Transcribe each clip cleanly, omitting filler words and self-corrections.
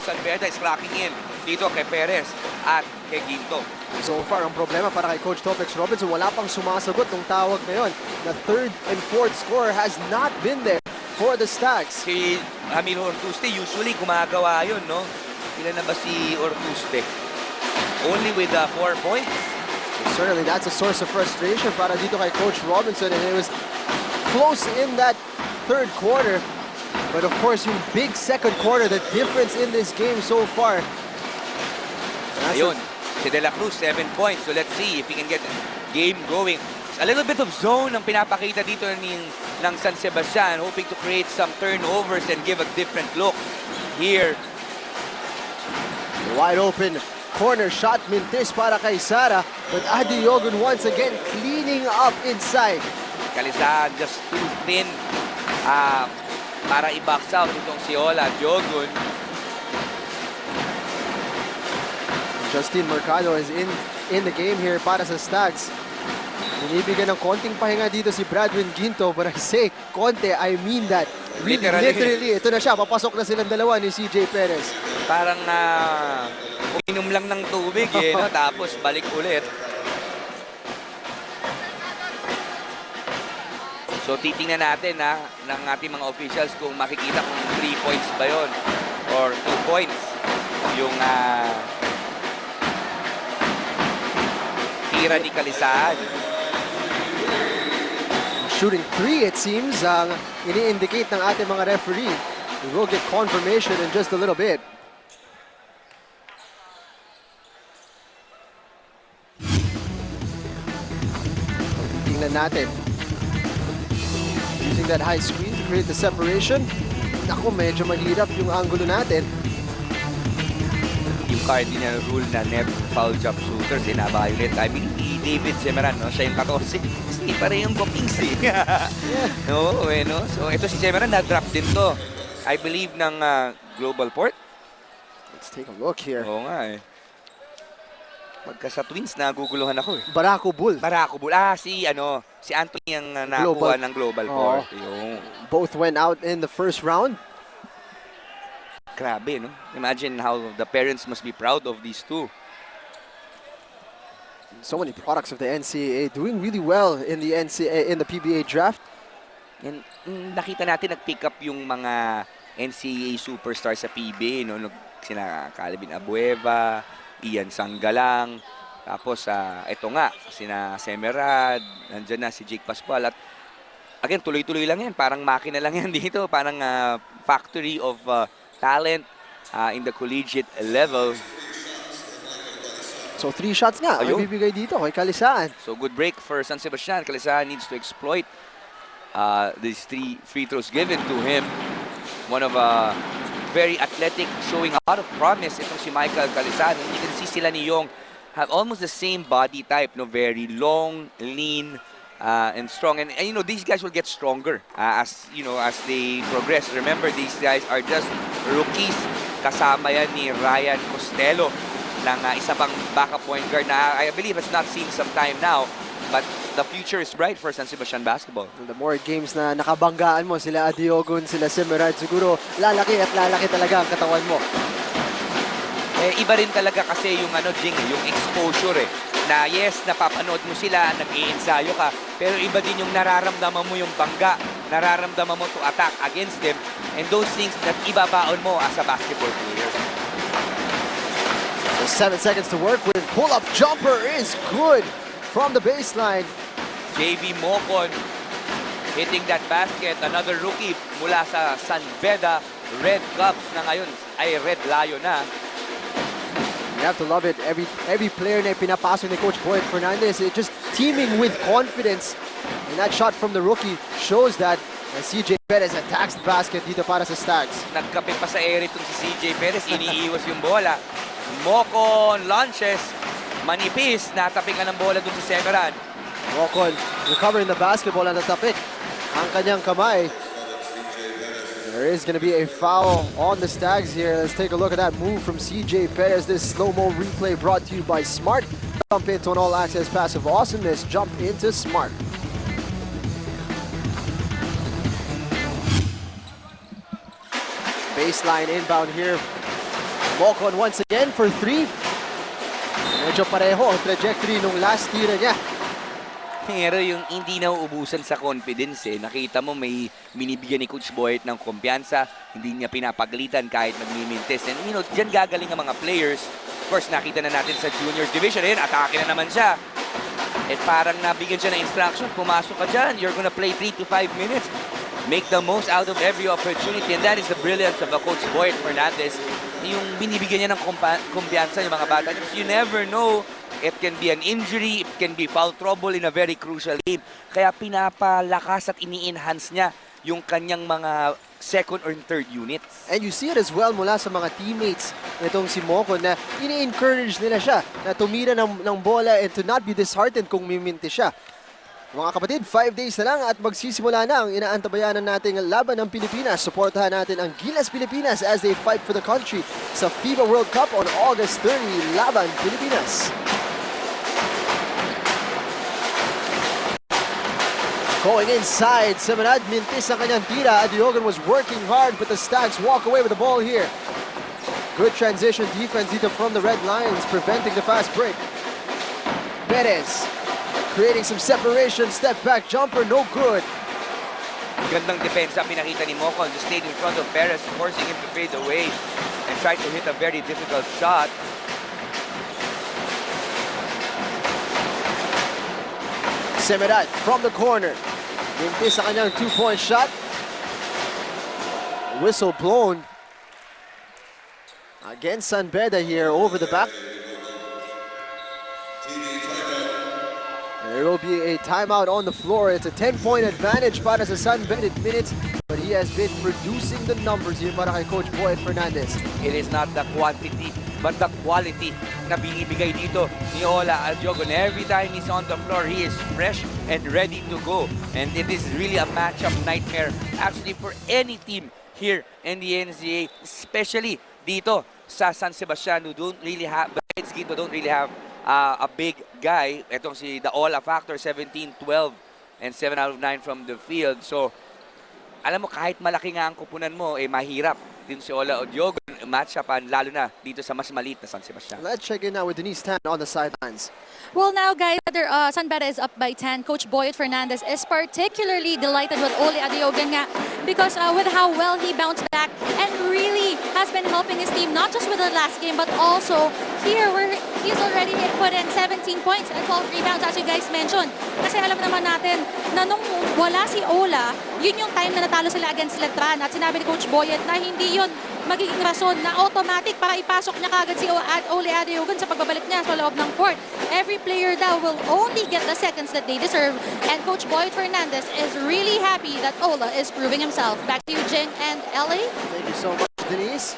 San Beda is rocking in dito kay Perez at kay Ginto. So far, ang problema para kay Coach Topex Robinson, wala pang sumasagot ng tawag ngayon. The third and fourth scorer has not been there for the Stags. Si Emilio Ortuste usually gumagawa yun, no? Ilan na ba si Ortuste? Only with 4 points. So certainly, that's a source of frustration para dito kay Coach Robinson, and it was close in that third quarter. But of course, yung big second quarter, the difference in this game so far. Ayun, si De La Cruz, 7 points. So let's see if he can get the game going. A little bit of zone ang pinapakita dito ng San Sebastian, hoping to create some turnovers and give a different look here. Wide open corner shot, mintis para kay Sara. But Adiogun once again cleaning up inside. Kalisahan just too thin para i-box out itong si Ola Diogun. Justin Mercado is in the game here para sa Stags. Binibigyan ng konting pahinga dito si Bradwin Ginto, but I say konti, I mean that. Literally. Ito na siya, papasok na silang dalawa ni CJ Perez. Parang uminom lang ng tubig no? Tapos balik ulit. So titingnan natin ng ating mga officials kung makikita kung 3 points ba yon or 2 points yung tira ni Kalisahan. Shooting 3, it seems, ang ini-indicate ng ating mga referee. We will get confirmation in just a little bit. Tingnan natin. Using that high screen to create the separation. Naku, medyo mahirap yung angulo natin. Yung cardinal rule na net foul jump shooters, na-violate. I mean, David Semeran, no? Siya yung 14. Kasi parehong copings eh. No? So, ito si Semeran, na-drop din to. I believe ng Global Port. Let's take a look here. Oo nga eh. Pagka sa Twins, naguguluhan ako eh. Barako Bull. Si Anthony ang nakuha ng Global Port. Yung both went out in the first round. Grabe, no? Imagine how the parents must be proud of these two. So many products of the NCAA doing really well in the NCAA, in the PBA draft. And nakita natin nag-pick up yung mga NCAA superstars sa PBA, no? Sina Calvin Abueva, Ian Sanggalang, tapos ito nga, sina Semerad, nandyan na si Jake Pascual. At again, tuloy-tuloy lang yan. Parang makina lang yan dito. Parang factory of talent in the collegiate level. So 3 shots nga ang bibigay dito kay Kalisahan. So good break for San Sebastian. Kalisahan needs to exploit these 3 free throws given to him. One of very athletic, showing a lot of promise itong si Michael Kalisahan. You can see sila ni Yong have almost the same body type, no? Very long, lean, and strong. And you know, these guys will get stronger as they progress. Remember, these guys are just rookies. Kasama yan ni Ryan Costello ng isa pang backup point guard na I believe has not seen some time now, but the future is bright for San Sebastian basketball. The more games na nakabanggaan mo, sila Adiogun, sila Semerad, siguro lalaki at lalaki talaga ang katawan mo. Iba rin talaga kasi yung Jing, yung exposure na yes, napapanood mo sila, nag-iensayo ka, pero iba din yung nararamdaman mo yung bangga, nararamdaman mo to attack against them, and those things that ibabaon mo as a basketball player. 7 seconds to work with. Pull-up jumper is good from the baseline. JV Mocon hitting that basket. Another rookie mula sa San Beda. Red Cubs na ngayon ay Red Lion na. You have to love it. Every player na pinapasok ni Coach Boyd Fernandez, just teaming with confidence. And that shot from the rookie shows that CJ Perez attacks the basket dito para sa Stags. Nagkape pa sa ere itong si CJ Perez. Iniiwas yung bola. Mocon launches, manipis, natapingan ng bola dun si Semeran. Mocon recovering the basketball at natapik ang kanyang kamay. There is going to be a foul on the Stags here. Let's take a look at that move from CJ Perez. This slow-mo replay brought to you by Smart. Jump into an all-access passive awesomeness. Jump into Smart. Baseline inbound here Mocon once again for 3. Medyo pareho ang trajectory nung last tira niya. Pero yung hindi nauubusan sa confidence nakita mo may binibigyan ni Coach Boyet ng kumpiyansa, hindi niya pinapagalitan kahit magmimintis. And dyan gagaling ang mga players. Of course, nakita na natin sa juniors division, atake na naman siya. At parang nabigyan siya ng instruction, pumasok ka dyan, you're gonna play 3 to 5 minutes. Make the most out of every opportunity, and that is the brilliance of a Coach Boyet Fernandez. Yung binibigyan niya ng kumpiyansa yung mga bata. You never know, it can be an injury, it can be foul trouble in a very crucial game. Kaya pinapalakas at ini-enhance niya yung kanyang mga second or third units. And you see it as well mula sa mga teammates nitong si Mocon na ini-encourage nila siya na tumira ng bola and to not be disheartened kung miminti siya. Mga kapatid, 5 days na lang at magsisimula na ang inaantabayanan nating laban ng Pilipinas. Suportahan natin ang Gilas Pilipinas as they fight for the country sa FIBA World Cup on August 30. Laban Pilipinas. Going inside, Semanad mintis ang kanyang tira. Adiogan was working hard but the Stags walk away with the ball here. Good transition defense dito from the Red Lions, preventing the fast break. Perez creating some separation, step back jumper, no good. Gandang depensa pinakita ni Mocon. Just stayed in front of Perez, forcing him to fade away and try to hit a very difficult shot. Semerad from the corner. Mintis sa kanyang 2-point shot. Whistle blown against San Beda here over the back. There will be a timeout on the floor. It's a 10-point advantage para sa San Beda minutes, but he has been producing the numbers here para kay Coach Boyet Fernandez. It is not the quantity, but the quality na binibigay dito ni Ola Adiogan. Every time he's on the floor, he is fresh and ready to go. And it is really a matchup nightmare actually for any team here in the NCAA, especially dito sa San Sebastian, who don't really have, besides Gito, don't really have a big guy. Itong si the Ola factor, 17, 12, and 7 out of 9 from the field. So, alam mo, kahit malaki nga ang kupunan mo, mahirap din si Ola Adiogan match-upan, lalo na dito sa mas maliit na San Sebastian. Let's check in now with Denise Tan on the sidelines. Well, now, guys, San Beda is up by 10. Coach Boyet Fernandez is particularly delighted with Ole Adiogan nga because with how well he bounced back and really has been helping his team, not just with the last game, but also here where he's already put in 17 points and 12 rebounds, as you guys mentioned. Kasi alam naman natin na nung wala si Ola, yun yung time na natalo sila against Letran. At sinabi ni Coach Boyet na hindi yun magiging rason na automatic para ipasok niya kagad si Ole Adiogan sa pagbabalik niya sa loob ng court. Every player daw will only get the seconds that they deserve, and Coach Boyet Fernandez is really happy that Ola is proving himself. Back to you, Jing and LA. Thank you so much, Denise.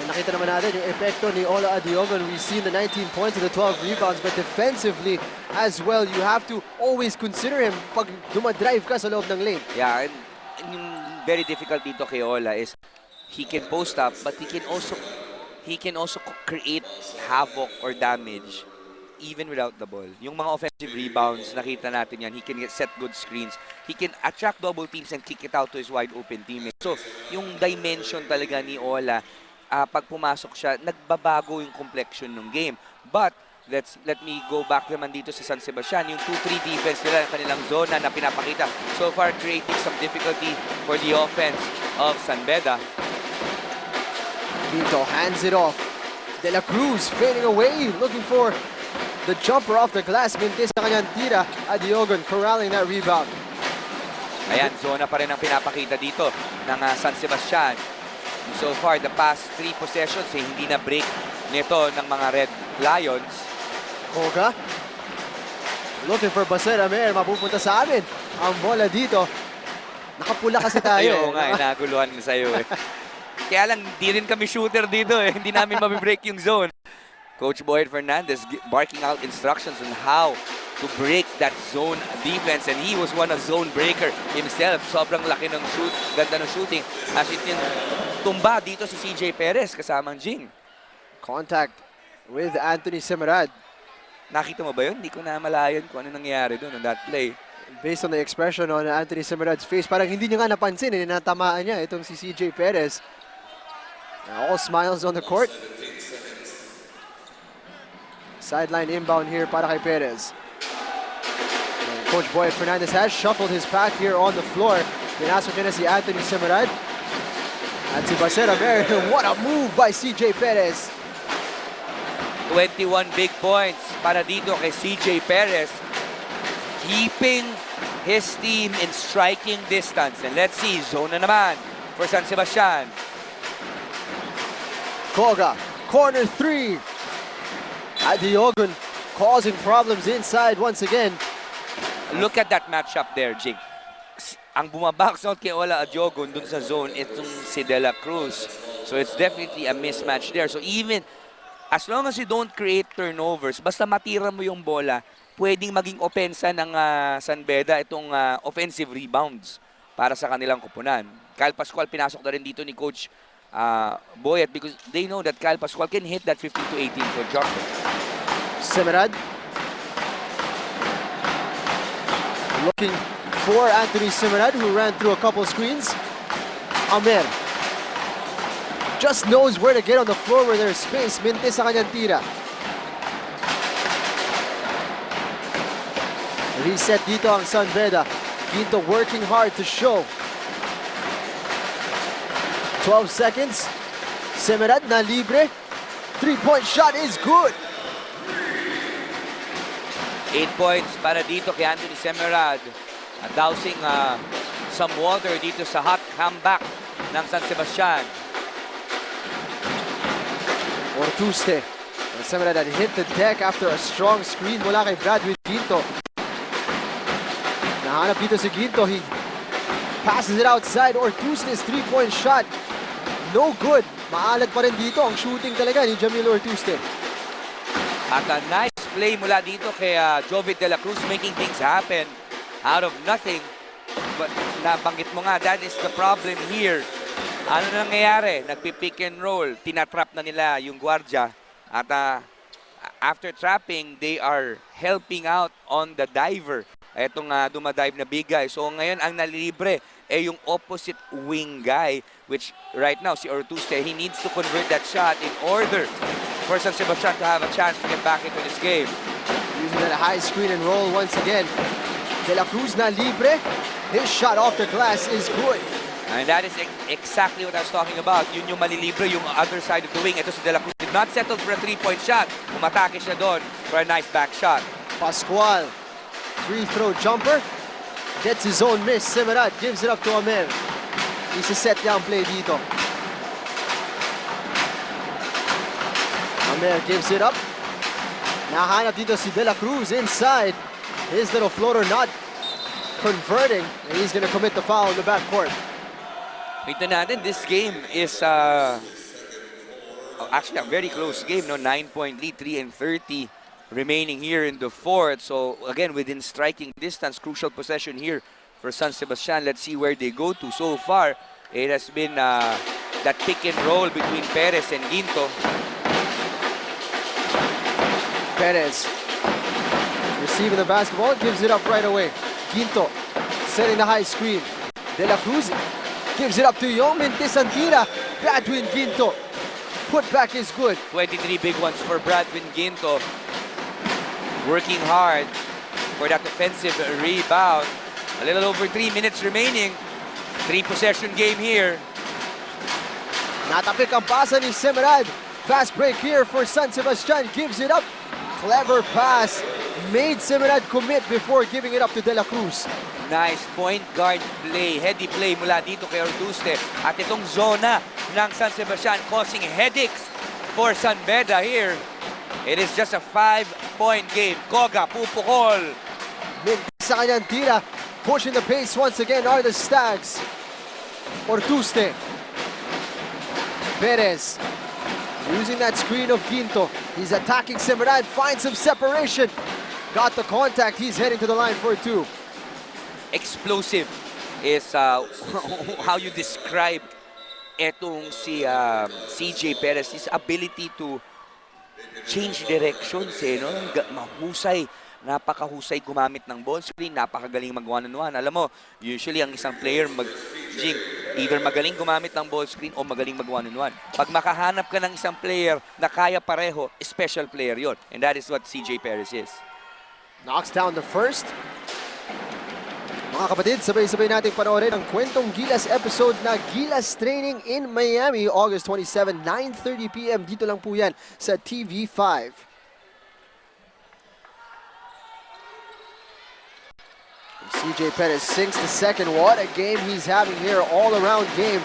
And nakita naman natin yung epekto ni Ola Adiogan. We've seen the 19 points and the 12 rebounds, but defensively as well, you have to always consider him pag dumadrive ka sa loob ng lane. Yeah, and yung very difficult dito kay Ola is he can post up, but he can also create havoc or damage even without the ball. Yung mga offensive rebounds, nakita natin yan. He can set good screens. He can attract double teams and kick it out to his wide open teammates. So, yung dimension talaga ni Ola, pag pumasok siya, nagbabago yung complexion ng game. But, let me go back naman dito sa San Sebastian. Yung 2-3 defense nila, yung kanilang zona na pinapakita. So far, creating some difficulty for the offense of San Beda. Quinto hands it off. De La Cruz fading away, looking for the jumper off the glass. Mintis na kanyang tira. Adiogan corralling that rebound. Ayan, zona pa rin ang pinapakita dito ng San Sebastian. So far, the past 3 possessions, hindi na break nito ng mga Red Lions. Koga. Looking for Basera Mer. Mapupunta sa amin. Ang bola dito. Nakapula kasi tayo. Ayaw nga, naguluhan na sa'yo Kaya lang, di rin kami shooter dito Hindi namin mabibreak yung zone. Coach Boyet Fernandez barking out instructions on how to break that zone defense, and he was one a zone breaker himself. Sobrang laki ng ganda ng shooting. As it tumba dito si CJ Perez kasamang Jing. Contact with Anthony Semerad. Nakita mo ba yun? Hindi ko na malayan kung ano nangyari doon on that play. Based on the expression on Anthony Semerad's face, parang hindi niya nga napansin, natamaan niya itong si CJ Perez. All smiles on the court. Sideline inbound here para kay Perez. And Coach Boyet Fernandez has shuffled his pack here on the floor. Pinasok niya na si Anthony Semerad. At si Bacera Mer. What a move by CJ Perez. 21 big points para dito kay CJ Perez. Keeping his team in striking distance. And let's see, zone na naman for San Sebastian. Koga, corner three. Adiogun causing problems inside once again. Look at that matchup there, Jig. Ang bumabox out kay Ola Adiogun dun sa zone, itong si De La Cruz. So it's definitely a mismatch there. So even as long as you don't create turnovers, basta matira mo yung bola, pwedeng maging opensa ng San Beda itong offensive rebounds para sa kanilang kupunan. Kyle Pascual pinasok na rin dito ni Coach Boyet because they know that Kyle Pascual can hit that 15 to 18 for jumper. Semerad looking for Anthony Semerad, who ran through a couple screens. Amer just knows where to get on the floor where there's space. Mintis sa kanyang tira. Reset dito ang San Beda. Quinto working hard to show. 12 seconds. Semerad na libre. 3-point shot is good. 8 points para dito kay Anthony Semerad. Dousing some water dito sa hot comeback ng San Sebastian. Ortuste. And Semerad had hit the deck after a strong screen mula kay Bradwin Ginto. Nahanap dito si Ginto. He passes it outside. Ortuste's 3-point shot. No good. Maalat pa rin dito ang shooting talaga ni Jamil Ortuste. At a nice play mula dito kay Jovid De La Cruz, making things happen out of nothing. But nabanggit mo nga, that is the problem here. Ano na nangyayari? Nagpipick and roll. Tinatrap na nila yung gwardya. At after trapping, they are helping out on the diver. Etong dumadive na big guy. So ngayon, ang nalilibre ay yung opposite wing guy, which right now, si Ortuste, he needs to convert that shot in order for San Sebastian to have a chance to get back into this game. Using that high screen and roll once again. De La Cruz na libre. His shot off the glass is good. And that is exactly what I was talking about. Yun yung malilibre, yung other side of the wing. Ito si De La Cruz did not settle for a 3-point shot. Umatake siya doon for a nice back shot. Pascual, free throw jumper. Gets his own miss. Semerad gives it up to Amer. Isa-set niya ang play dito. Amer gives it up. Nahanap dito si De La Cruz inside. His little floater not converting. And he's gonna commit the foul in the backcourt. Kita natin, this game is actually a very close game. No? 9-point lead, 3-30 remaining here in the fourth. So again, within striking distance, crucial possession here for San Sebastian. Let's see where they go to. So far, it has been that pick and roll between Perez and Ginto. Perez receiving the basketball, gives it up right away. Ginto setting the high screen. De La Cruz gives it up to Yong Mintis Antira. Bradwin Ginto. Put back is good. 23 big ones for Bradwin Ginto. Working hard for that offensive rebound. A little over 3 minutes remaining. 3-possession game here. Natapik ang pasa ni Semerad. Fast break here for San Sebastian. Gives it up. Clever pass. Made Semerad commit before giving it up to De La Cruz. Nice point guard play. Heady play mula dito kay Ortuste. At itong zona ng San Sebastian causing headaches for San Beda here. It is just a 5-point game. Koga, pupukol. Sa kanyang tira. Pushing the pace once again are the Stags. Ortuste. Perez. Using that screen of Ginto. He's attacking Semerad. Finds some separation. Got the contact. He's heading to the line for 2. Explosive is how you describe etong si CJ Perez. His ability to change directions, no? Mahusay. Napakahusay gumamit ng ball screen. Napakagaling mag one-on-one. Alam mo, usually ang isang player Either magaling gumamit ng ball screen o magaling mag one-on-one. Pag makahanap ka ng isang player na kaya pareho, special player yon. And that is what CJ Perez is. Knocks down the first. Mga kapatid, sabay-sabay nating panoorin ang Kwentong Gilas episode na Gilas Training in Miami, August 27, 9:30 p.m. Dito lang po yan sa TV5. CJ Perez sinks the second. What a game he's having here. All-around game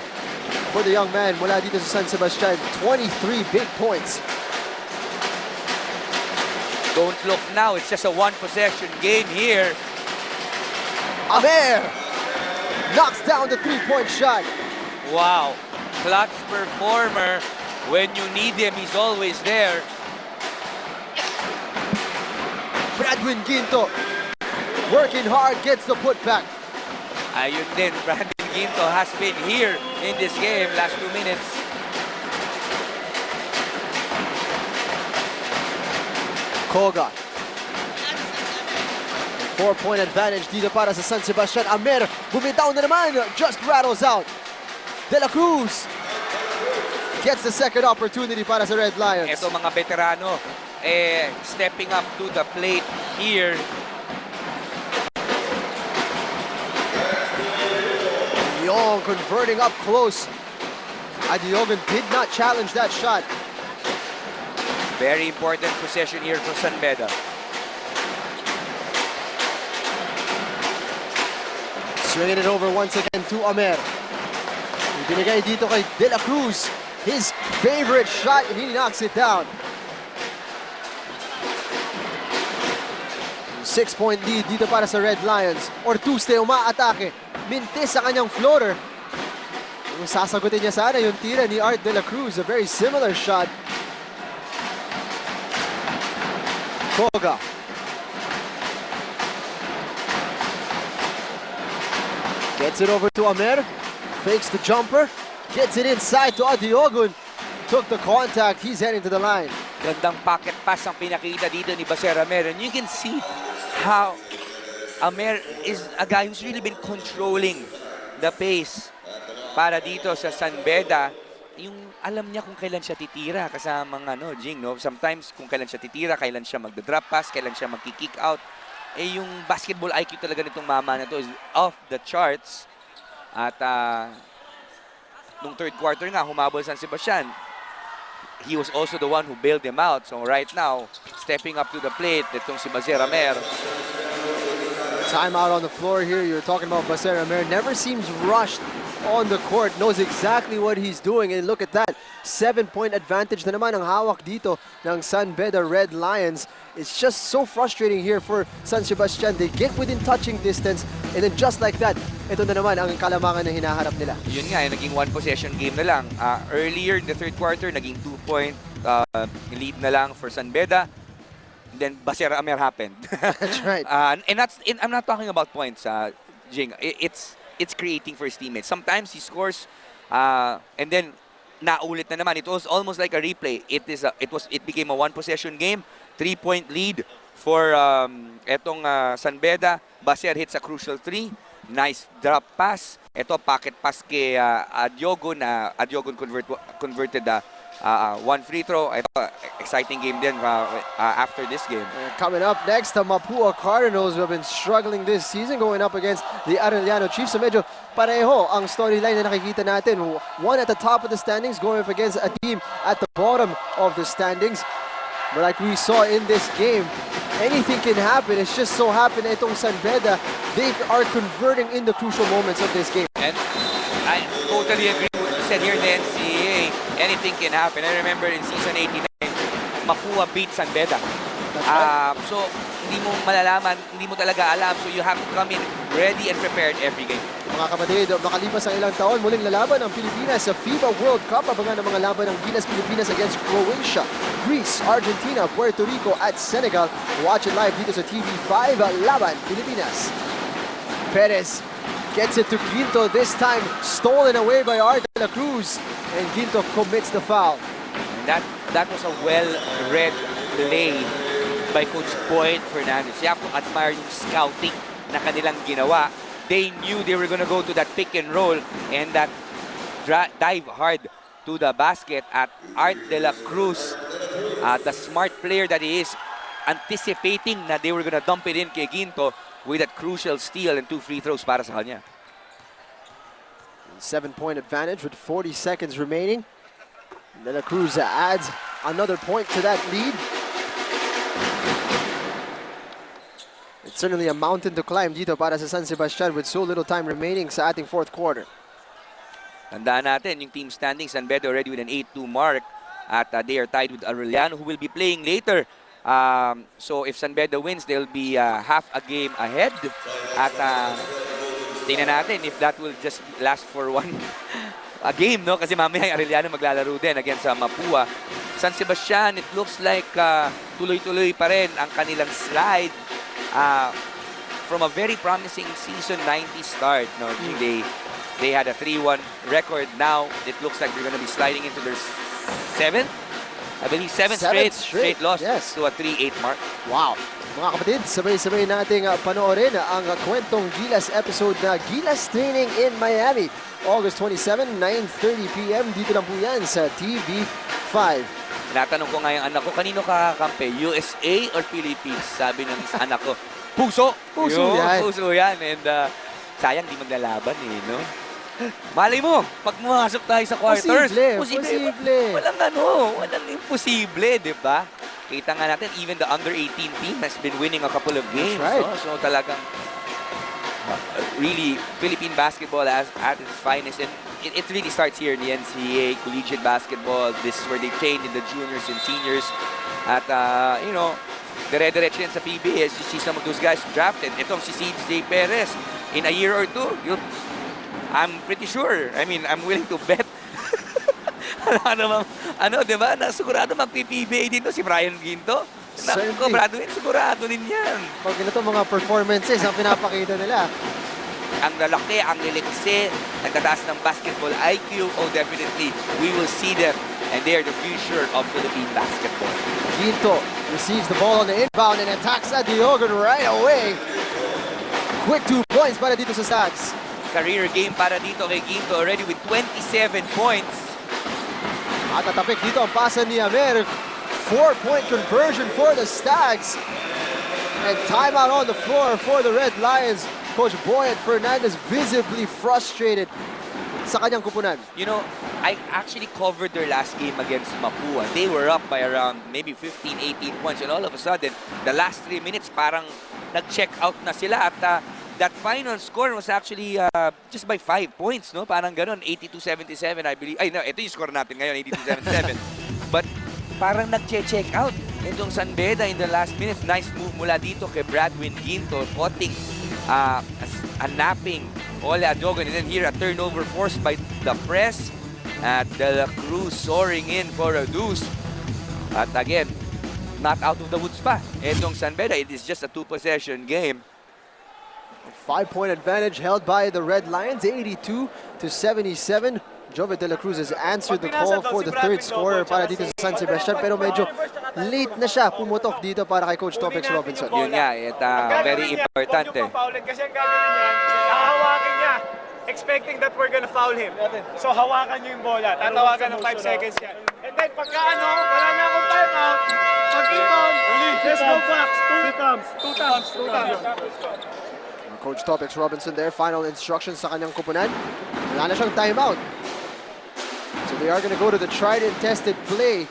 for the young man mula dito sa San Sebastian. 23 big points. Don't look now, it's just a one-possession game here. Amer knocks down the three-point shot. Wow, clutch performer. When you need him, he's always there. Bradwin Ginto working hard, gets the putback. Ayun din, Brandon Ginto has been here in this game last 2 minutes. Koga. 4-point advantage dito para sa San Sebastian. Amer, bumitaw na naman, just rattles out. De La Cruz gets the second opportunity para sa Red Lions. Ito mga veterano, stepping up to the plate here. Young converting up close. Adiogan did not challenge that shot. Very important possession here for San Beda. Swinging it over once again to Amer. Ibinigay dito kay De La Cruz. His favorite shot, and he knocks it down. 6-point lead dito para sa Red Lions. Ortuste umaatake. Mintis sa kanyang floater. Kung sasagutin niya sana yung tira ni Art De La Cruz. A very similar shot. Koga. Gets it over to Amer. Fakes the jumper. Gets it inside to Adiogun. Took the contact. He's heading to the line. Gandang pocket pass ang pinakita dito ni Baser Amer. And you can see how Amer is a guy who's really been controlling the pace para dito sa San Beda. Yung alam niya kung kailan siya titira kasamang Jing, no? Sometimes kung kailan siya titira, kailan siya magda-drop pass, kailan siya magki-kick out. Yung basketball IQ talaga nitong mama na to is off the charts. At nung third quarter nga, humabol San Sebastian. He was also the one who bailed him out. So right now, stepping up to the plate, itong si Baser Amer. Timeout on the floor here. You're talking about Baser Amer. Never seems rushed on the court. Knows exactly what he's doing. And look at that. 7-point advantage na naman ang hawak dito ng San Beda Red Lions. It's just so frustrating here for San Sebastian. They get within touching distance. And then just like that, ito na naman ang kalamangan na hinaharap nila. Yun nga, naging one-possession game na lang. Earlier in the third quarter, naging 2-point lead na lang for San Beda. Then Baser Amer happened. That's right. And I'm not talking about points, Jing. It's creating for his teammates. Sometimes he scores, and then naulit na naman. It was almost like a replay. It became a one-possession game. 3-point lead for etong San Beda. Baser hits a crucial 3. Nice drop pass. Ito pocket pass kay Adiogun. Adiogun converted one free throw. Ito, exciting game din after this game. Coming up next, the Mapua Cardinals who have been struggling this season going up against the Arellano Chiefs. So medyo pareho ang storyline na nakikita natin. One at the top of the standings going up against a team at the bottom of the standings. But like we saw in this game, anything can happen. It's just so happened itong San Beda, they are converting in the crucial moments of this game. And I totally agree with what you said here in the NCAA. Anything can happen. I remember in season 89, Mapua beat San Beda. So, hindi mo malalaman, hindi mo talaga alam. So, you have to come in ready and prepared every game. Mga kapatid, makalipas ang ilang taon, muling lalaban ang Pilipinas sa FIBA World Cup. Abangan ang mga laban ng Gilas Pilipinas against Croatia, Greece, Argentina, Puerto Rico at Senegal. Watch it live dito sa TV5, Laban Pilipinas. Perez gets it to Ginto, this time stolen away by Art De La Cruz. And Ginto commits the foul. And that was a well-read play by Coach Boyd Fernandez. You have to admire yung scouting na kanilang ginawa. They knew they were going to go to that pick and roll, and that dive hard to the basket at Art de la Cruz, the smart player that he is, anticipating na they were gonna dump it in kay Ginto with that crucial steal and 2 free throws para sa kanya. 7-point advantage with 40 seconds remaining. De la Cruz adds another point to that lead. It's certainly a mountain to climb dito para sa San Sebastian with so little time remaining sa ating fourth quarter. Tandaan natin yung team standings, San Beda already with an 8-2 mark at they are tied with Arellano who will be playing later. So if San Beda wins, they'll be half a game ahead. At tingnan natin if that will just last for a game, no? Kasi mamaya Arellano maglalaro din against Mapua. San Sebastian, it looks like tuloy-tuloy pa rin ang kanilang slide from a very promising season 90 start. No? They had a 3-1 record. Now it looks like they're going to be sliding into their seventh straight loss, yes, to a 3-8 mark. Wow. Mga kapatid, sabay-sabay nating panoorin ang Kwentong Gilas episode na Gilas Training in Miami. August 27, 9:30 p.m. Dito lang po yan sa TV5. Tinatanong ko nga yung anak ko, kanino kakakampi? USA or Philippines? Sabi ng anak ko, puso! Puso yan. Puso yan. And sayang di maglalaban eh, no? Malay mo, pag pumasok tayo sa quarters, posible. Walang imposible, di ba? Kita nga natin, even the under-18 team has been winning a couple of games. Right. No? So talagang really Philippine basketball at its finest. And it really starts here in the NCAA, collegiate basketball. This is where they train in the juniors and seniors. At, dire-diretso yan sa PBA as you see some of those guys drafted. Itong si CJ Perez, in a year or two, I'm pretty sure. I mean, I'm willing to bet. Di ba? Sigurado mag-PBA dito si Brian Ginto. Sigurado din yan. Pag ganito mga performances ang pinapakita nila. Ang lalaki, ang liliksi, nagtataas ng basketball IQ. Oh, definitely. We will see them. And they are the future of Philippine basketball. Ginto receives the ball on the inbound and attacks at Diogan right away. Quick 2 points para dito sa Stags. Career game para dito kay Ginto, already with 27 points. At tatapik dito ang pasa ni Amer. 4-point conversion for the Stags. And timeout on the floor for the Red Lions. Coach Boyet Fernandez visibly frustrated sa kanyang kupunan. You know, I actually covered their last game against Mapua. They were up by around maybe 15, 18 points. And all of a sudden, the last 3 minutes, parang nag-check out na sila. At that final score was actually just by 5 points, no? Parang ganun, 82-77, I believe. Ay, no, ito yung score natin ngayon, 82-77. But parang nag-check out itong San Beda in the last minute. Nice move mula dito kay Bradwin Ginto, cutting a napping Ole Adogan. And then here, a turnover forced by the press. At De La Cruz soaring in for a deuce. At again, not out of the woods pa. Itong San Beda, it is just a 2-possession game. 5-point advantage held by the Red Lions, 82-77. Jove De La Cruz has answered the call for the third scorer para dito sa San Sebastian, pero medyo late na siya pumutok dito para kay Coach Topex Robinson. Yun nga, very importante. Kasi ang gagawin niya, hahawakin niya, expecting that we're gonna foul him. So hawakan niyo yung bola, tatawagan ng 5 seconds yan. And then pagka wala na akong timeout, pag-inbound, let's go back, 2 times. Coach Topex Robinson there, final instructions sa kanyang kupunan. Wala na siyang timeout. So they are going to go to the tried and tested play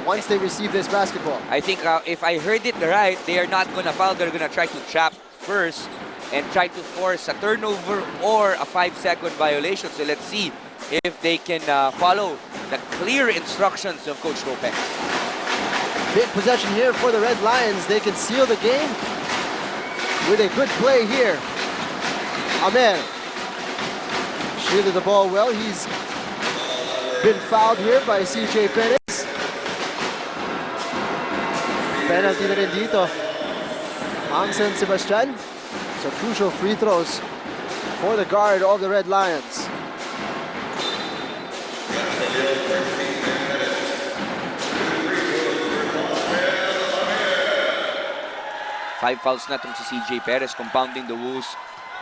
once they receive this basketball. I think if I heard it right, they are not going to foul. They're going to try to trap first and try to force a turnover or a 5-second violation. So let's see if they can follow the clear instructions of Coach Topex. Big possession here for the Red Lions. They can seal the game with a good play here. Amer shielded the ball well. He's been fouled here by CJ Perez. Penalty na rin dito ang San Sebastian. So crucial free throws for the guard of the Red Lions. Five fouls na itong si CJ Perez, compounding the woes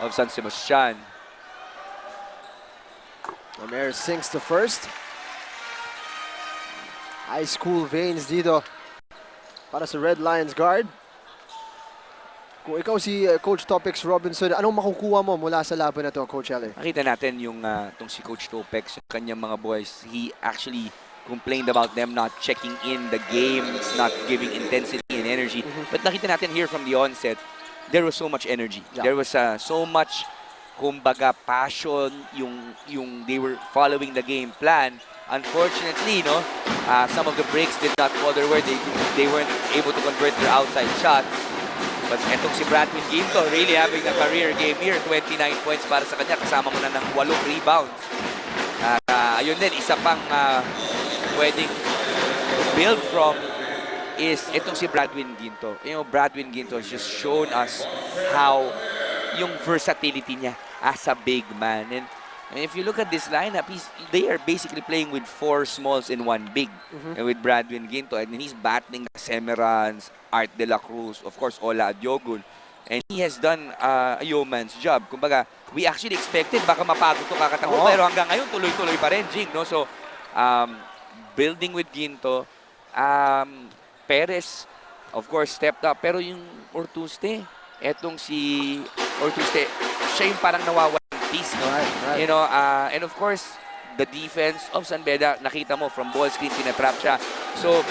of San Sebastian. Amer sinks to first. High school veins dito para sa Red Lions guard. Kung ikaw si Coach Topex Robinson, anong makukuha mo mula sa laban na to, Coach Eller? Nakita natin yung tong si Coach Topex, yung kanyang mga boys, he actually complained about them not checking in the game, not giving intensity and energy. But nakita natin here from the onset, there was so much energy. Yeah. There was so much, kumbaga, passion, yung they were following the game plan. Unfortunately, no, some of the breaks did not go their way. They weren't able to convert their outside shots. But etong si Bradwin Ginto, really having a career game here. 29 points para sa kanya. Kasama mo na ng 8 rebounds. Ayun din, isa pang pwedeng build from is itong si Bradwin Ginto. You know, Bradwin Ginto has just shown us how yung versatility niya as a big man. And if you look at this lineup, they are basically playing with 4 smalls and 1 big. And with Bradwin Ginto, and he's battling Semerans, Art de la Cruz, of course, Ola Adiogun. And he has done a yeoman's job. Kumbaga, we actually expected baka mapagod to kakataho, pero hanggang ngayon tuloy-tuloy pa rin, Jing, no? So, building with Ginto, Perez, of course, stepped up. Pero yung Ortuste, etong si Ortuste, siya yung parang nawawalan piece, no? Right. You know, and of course, the defense of San Beda, nakita mo, from ball screen, tinatrap siya. So,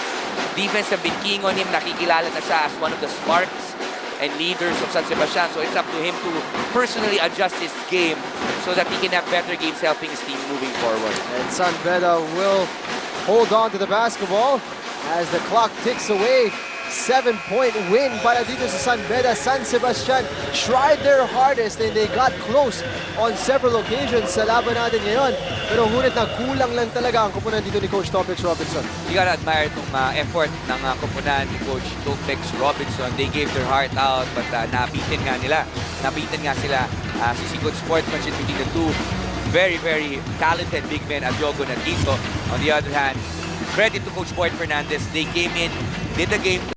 defense have been keying on him, nakikilala na siya as one of the sparks and leaders of San Sebastian. So, it's up to him to personally adjust his game so that he can have better games helping his team moving forward. And San Beda will hold on to the basketball as the clock ticks away. 7-point win para dito sa San Beda. San Sebastian tried their hardest and they got close on several occasions sa laban natin ngayon. Pero ngunit na kulang lang talaga ang koponan dito ni Coach Topex Robinson. You gotta admire itong effort ng koponan ni Coach Topex Robinson. They gave their heart out but nabitin nga nila. Nabitin nga sila. Si good sportsmanship between the two very, very talented big men, Adiogun and Ginto. On the other hand, credit to Coach Boyd Fernandez. They came in, did the game